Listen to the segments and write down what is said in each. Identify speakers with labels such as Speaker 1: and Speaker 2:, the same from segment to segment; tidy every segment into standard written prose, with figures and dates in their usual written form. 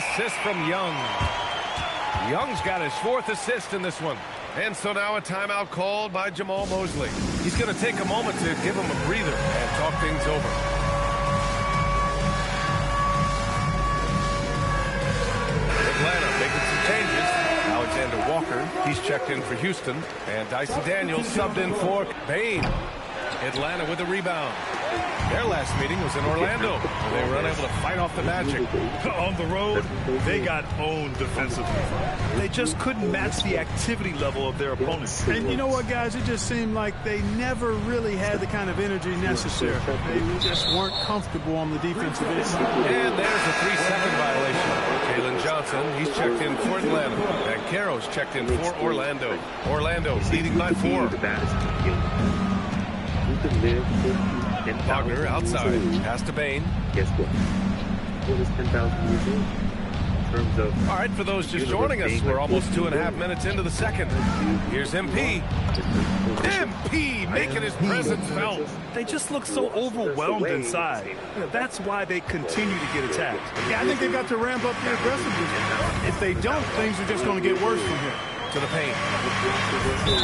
Speaker 1: assist from Young. Young's got his 4th assist in this one. And so now a timeout called by Jamal Mosley. He's going to take a moment to give him a breather and talk things over. Atlanta making some changes. Alexander Walker, he's checked in for Houston. And Dyson Daniels subbed in for Bain. Atlanta with a rebound. Their last meeting was in Orlando. They were unable to fight off the Magic.
Speaker 2: On the road, they got owned defensively. They just couldn't match the activity level of their opponents.
Speaker 3: And you know what, guys? It just seemed like they never really had the kind of energy necessary. They just weren't comfortable on the defensive end.
Speaker 1: And there's a 3-second violation. Jalen Johnson, he's checked in for Atlanta. And Caro's checked in for Orlando. Orlando leading by 4. Wagner outside. Pass to Bain.
Speaker 4: Guess what? What is 10,000 using in terms of...
Speaker 1: All right, for those just joining us, we're almost 2.5 minutes into the second. Here's MP. MP making his presence felt.
Speaker 2: They just look so overwhelmed inside. That's why they continue to get attacked.
Speaker 3: Yeah, I think they've got to ramp up their aggressiveness. If they don't, things are just going to get worse from here.
Speaker 1: To the paint.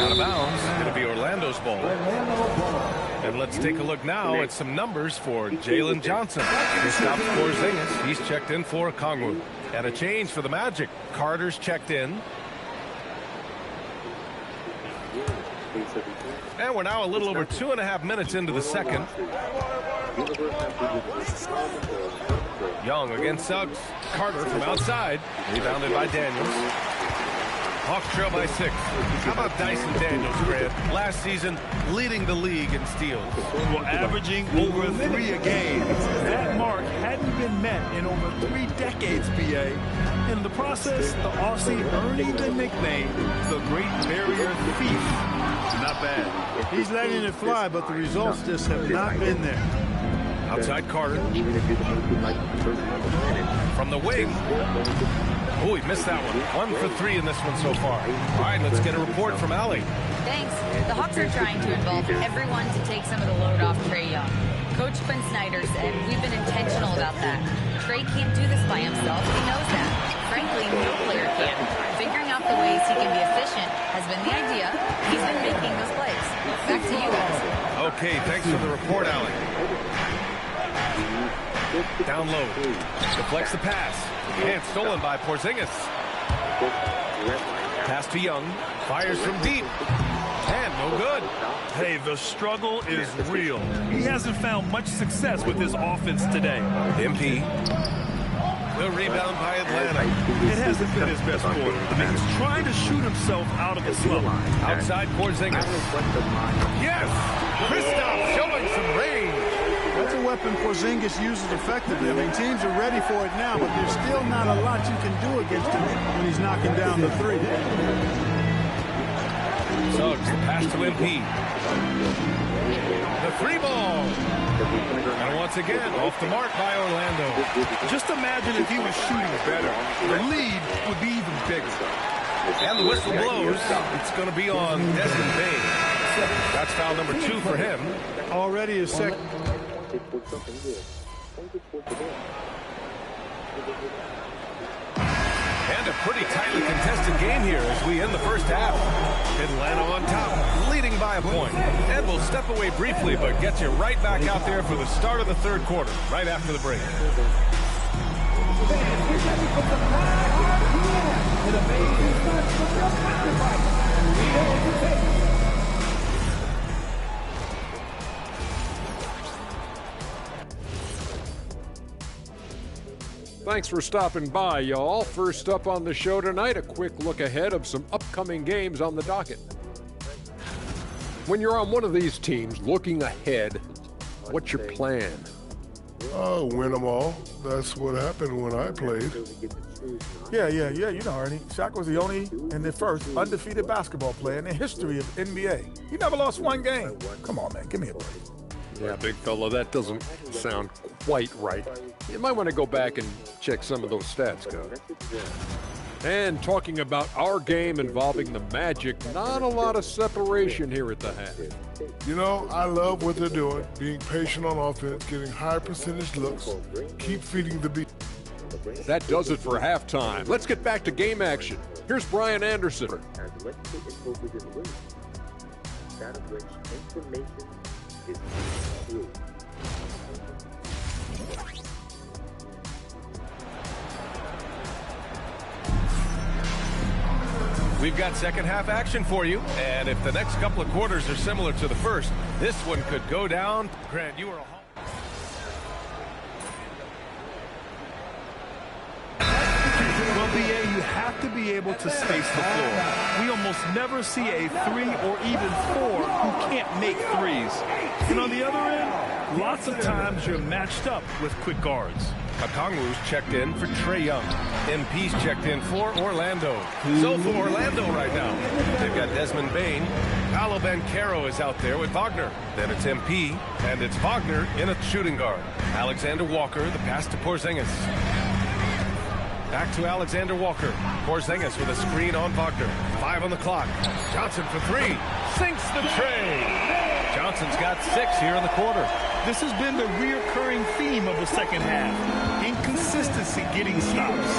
Speaker 1: Out of bounds. It'll be Orlando's ball. And let's take a look now at some numbers for Jalen Johnson. He stops Porzingis. He's checked in for Kongwu. And a change for the Magic. Carter's checked in. And we're now a little over 2.5 minutes into the second. Young against Suggs. Carter from outside. Rebounded by Daniels. Hawks trail by 6. How about Dyson Daniels, Grant? Last season, leading the league in steals.
Speaker 2: Well, averaging over 3 a game. That mark hadn't been met in over 3 decades, BA. In the process, the Aussie earning the nickname, the Great Barrier Thief. Not bad.
Speaker 3: He's letting it fly, but the results just have not been there.
Speaker 1: Outside Carter. From the wing. Oh, he missed that one. 1 for 3 in this one so far. All right, let's get a report from Allie.
Speaker 5: Thanks. The Hawks are trying to involve everyone to take some of the load off Trae Young. Coach Quinn Snyder said we've been intentional about that. Trae can't do this by himself. He knows that. Frankly, no player can. Figuring out the ways he can be efficient has been the idea. He's been making those plays. Back to you guys.
Speaker 1: Okay, thanks for the report, Allie. Down low. Deflects the pass. And stolen by Porzingis. Pass to Young. Fires from deep. And no good.
Speaker 2: Hey, the struggle is real. He hasn't found much success with his offense today.
Speaker 1: MP. The rebound by Atlanta.
Speaker 2: It hasn't been his best quarter. He's trying to shoot himself out of a slump.
Speaker 1: Outside Porzingis. Yes! Kristaps showing some range.
Speaker 3: That's a weapon Porzingis uses effectively. I mean, teams are ready for it now, but there's still not a lot you can do against him when he's knocking down the 3.
Speaker 1: Suggs, the pass to MP. The 3 ball. And once again, off the mark by Orlando.
Speaker 2: Just imagine if he was shooting better. The lead would be even bigger.
Speaker 1: And the whistle blows. It's going to be on Desmond Bain. That's foul number 2 for him.
Speaker 3: Already his second.
Speaker 1: And a pretty tightly contested game here as we end the first half. Atlanta on top, leading by a point. And we'll step away briefly, but get you right back out there for the start of the third quarter, right after the break.
Speaker 6: Thanks for stopping by, y'all. First up on the show tonight, a quick look ahead of some upcoming games on the docket. When you're on one of these teams looking ahead, what's your plan?
Speaker 7: Oh, win them all. That's what happened when I played.
Speaker 8: Yeah. You know, Ernie. Shaq was the only and the first undefeated basketball player in the history of NBA. He never lost one game. Come on, man. Give me a break.
Speaker 6: Yeah, big fella, that doesn't sound quite right. You might want to go back and check some of those stats, Coach. And talking about our game involving the Magic, not a lot of separation here at the half.
Speaker 7: You know, I love what they're doing, being patient on offense, getting high percentage looks, keep feeding the beat.
Speaker 6: That does it for halftime. Let's get back to game action. Here's Brian Anderson.
Speaker 4: That of which information is true.
Speaker 1: We've got second half action for you, and if the next couple of quarters are similar to the first, this one could go down. Grant, you are a
Speaker 2: Well, BA, you have to be able to space the floor. We almost never see a 3 or even 4 who can't make threes. And on the other end, lots of times you're matched up with quick guards.
Speaker 1: Okongwu's checked in for Trae Young. MP's checked in for Orlando. So for Orlando right now, they've got Desmond Bane. Paolo Banchero is out there with Wagner. Then it's MP, and it's Wagner in a shooting guard. Alexander Walker, the pass to Porzingis. Back to Alexander Walker. Porzingis with a screen on Wagner. 5 on the clock. Johnson for 3. Sinks the tray. Johnson's got 6 here in the quarter.
Speaker 2: This has been the reoccurring theme of the second half. Inconsistency getting stops.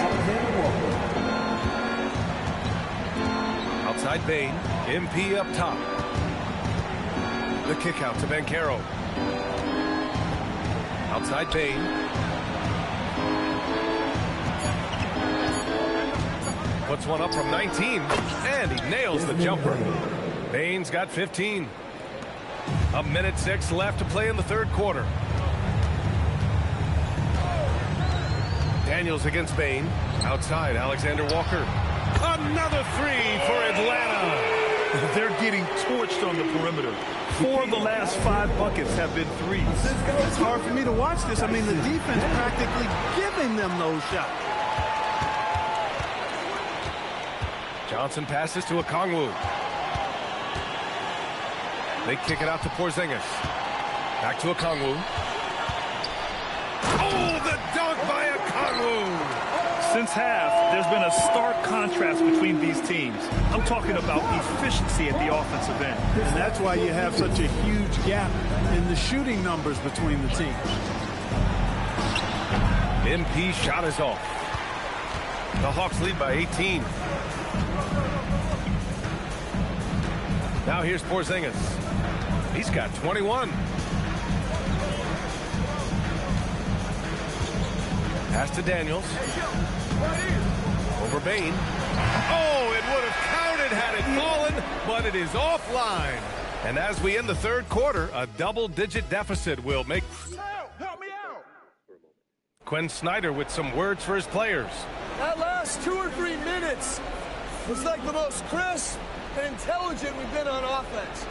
Speaker 1: Outside Bane. MP up top. The kick out to Banchero. Outside Bane. Puts one up from 19, and he nails the jumper. Bane's got 15. 1:06 left to play in the third quarter. Daniels against Bane. Outside, Alexander Walker. Another 3 for Atlanta.
Speaker 2: They're getting torched on the perimeter. 4 of the last 5 buckets have been threes.
Speaker 3: It's hard for me to watch this. I mean, the defense practically giving them those shots.
Speaker 1: Johnson passes to Okongwu. They kick it out to Porzingis. Back to Okongwu. Oh, the dunk by Okongwu!
Speaker 2: Since half, there's been a stark contrast between these teams. I'm talking about efficiency at the offensive end.
Speaker 3: And that's why you have such a huge gap in the shooting numbers between the teams.
Speaker 1: MP shot is off. The Hawks lead by 18. Now here's Porzingis. He's got 21. Pass to Daniels. Over Bane. Oh, it would have counted had it fallen, but it is offline. And as we end the third quarter, a double-digit deficit will make...
Speaker 8: Help me out!
Speaker 1: Quinn Snyder with some words for his players.
Speaker 9: That last 2 or 3 minutes was like the most crisp and intelligent we've been on offense.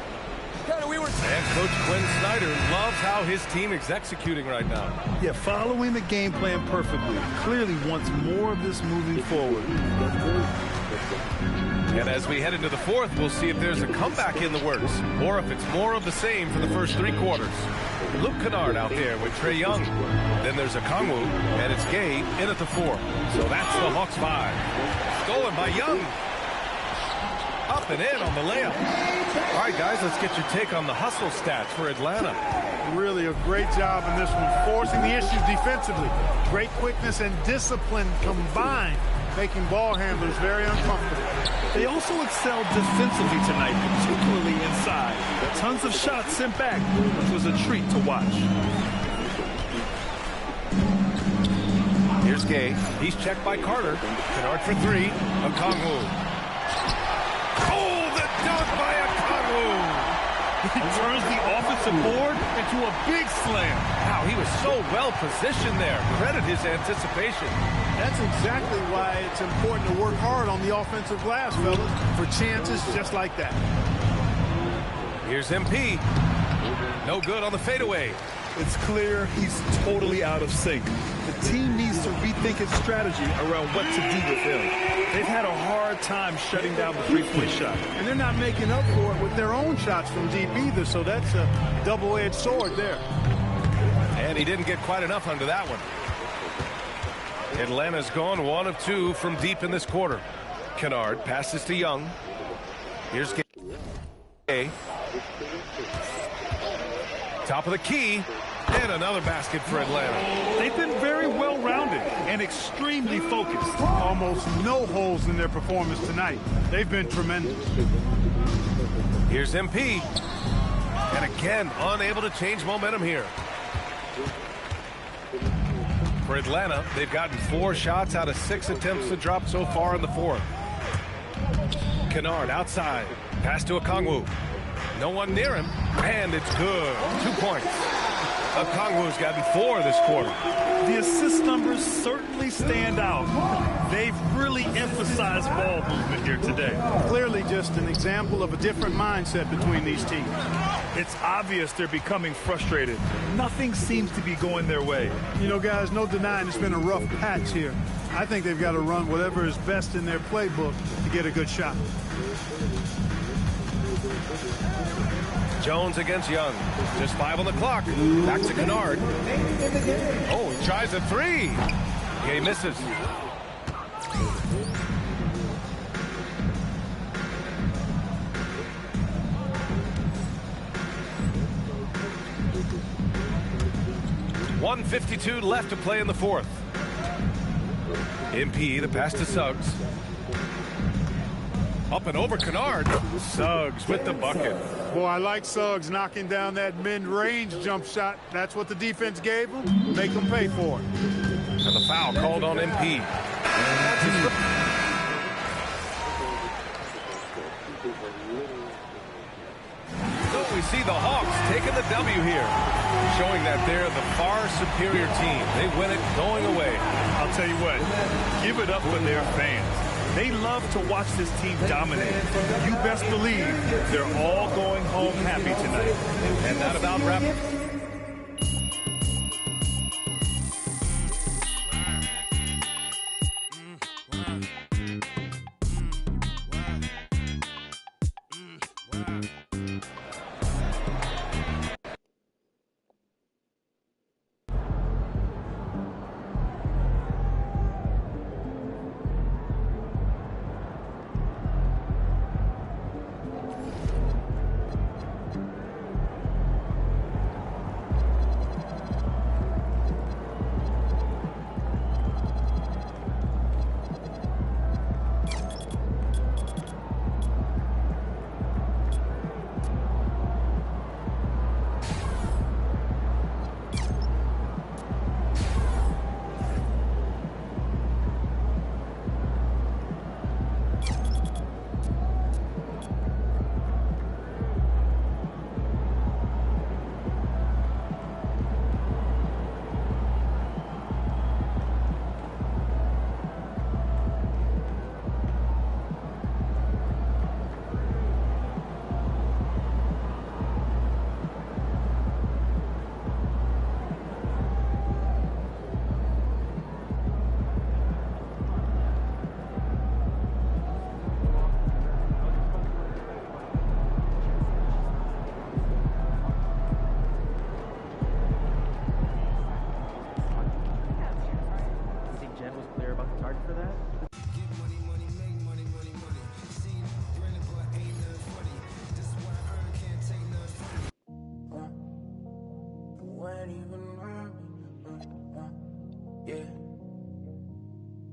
Speaker 9: And
Speaker 1: Coach Quinn Snyder loves how his team is executing right now.
Speaker 2: Yeah, following the game plan perfectly. Clearly wants more of this moving forward.
Speaker 1: And as we head into the fourth, we'll see if there's a comeback in the works, or if it's more of the same for the first 3 quarters. Luke Kennard out there with Trae Young. Then there's Okongwu, and it's Gay in at the 4. So that's the Hawks 5. Stolen by Young. Up and in on the layup. All right, guys, let's get your take on the hustle stats for Atlanta.
Speaker 3: Really a great job in this one, forcing the issues defensively. Great quickness and discipline combined, making ball handlers very uncomfortable.
Speaker 2: They also excelled defensively tonight, particularly inside. Tons of shots sent back, which was a treat to watch.
Speaker 1: Here's Gay. He's checked by Carter. Kennard for 3. Okongwu. Oh, the dunk by Okongwu!
Speaker 2: He turns the offensive board into a big slam.
Speaker 1: Wow, he was so well positioned there. Credit his anticipation.
Speaker 3: That's exactly why it's important to work hard on the offensive glass, fellas, for chances just like that.
Speaker 1: Here's MP. No good on the fadeaway.
Speaker 2: It's clear he's totally out of sync. The team needs to rethink its strategy around what to do with him. They've had a hard time shutting down the three-point shot.
Speaker 3: And they're not making up for it with their own shots from deep either, so that's a double-edged sword there.
Speaker 1: And he didn't get quite enough under that one. Atlanta's gone 1 of 2 from deep in this quarter. Kennard passes to Young. Here's Gay. Top of the key. And another basket for Atlanta.
Speaker 2: They've been very well-rounded and and extremely focused.
Speaker 3: Almost no holes in their performance tonight. They've been tremendous.
Speaker 1: Here's MP. And again, unable to change momentum here. For Atlanta, they've gotten 4 shots out of 6 attempts to drop so far in the fourth. Kennard outside. Pass to Okongwu. No one near him. And it's good. 2 points. Okongwu's gotten 4 this quarter.
Speaker 2: The assist numbers certainly stand out. They've really emphasized ball movement here today.
Speaker 3: Clearly just an example of a different mindset between these teams.
Speaker 2: It's obvious they're becoming frustrated. Nothing seems to be going their way.
Speaker 3: You know, guys, no denying it's been a rough patch here. I think they've got to run whatever is best in their playbook to get a good shot.
Speaker 1: Jones against Young. Just 5 on the clock. Back to Kennard. Oh, he tries a 3. Yeah, he misses. .152 left to play in the fourth. MP, the pass to Suggs. Up and over Kennard. Suggs with the bucket.
Speaker 3: Boy, I like Suggs knocking down that mid-range jump shot. That's what the defense gave him. Make them pay for it.
Speaker 1: And the foul called on MP. So we see the Hawks taking the W here, showing that they're the far superior team. They win it going away.
Speaker 2: I'll tell you what, give it up for their fans. They love to watch this team dominate. You best believe they're all going home happy tonight.
Speaker 1: And that about wraps it.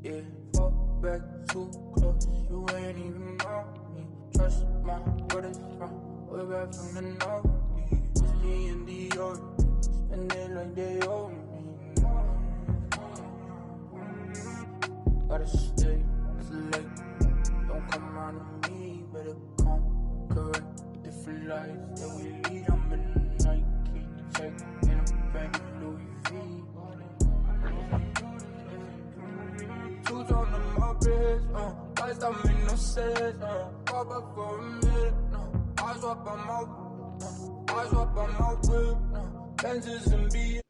Speaker 10: Yeah, fall back too close, you ain't even know me. Trust my brothers from way back from the north. Whiskey in the York, spend it like they owe me. Gotta stay, it's late. Don't come around to me, better come correct. Different lives that we lead, I'm in the Nike check, and I'm back in Louis V. Two on my wrist, lights don't make no sense, pop up for a minute, I swap on my whip, Benzes and B.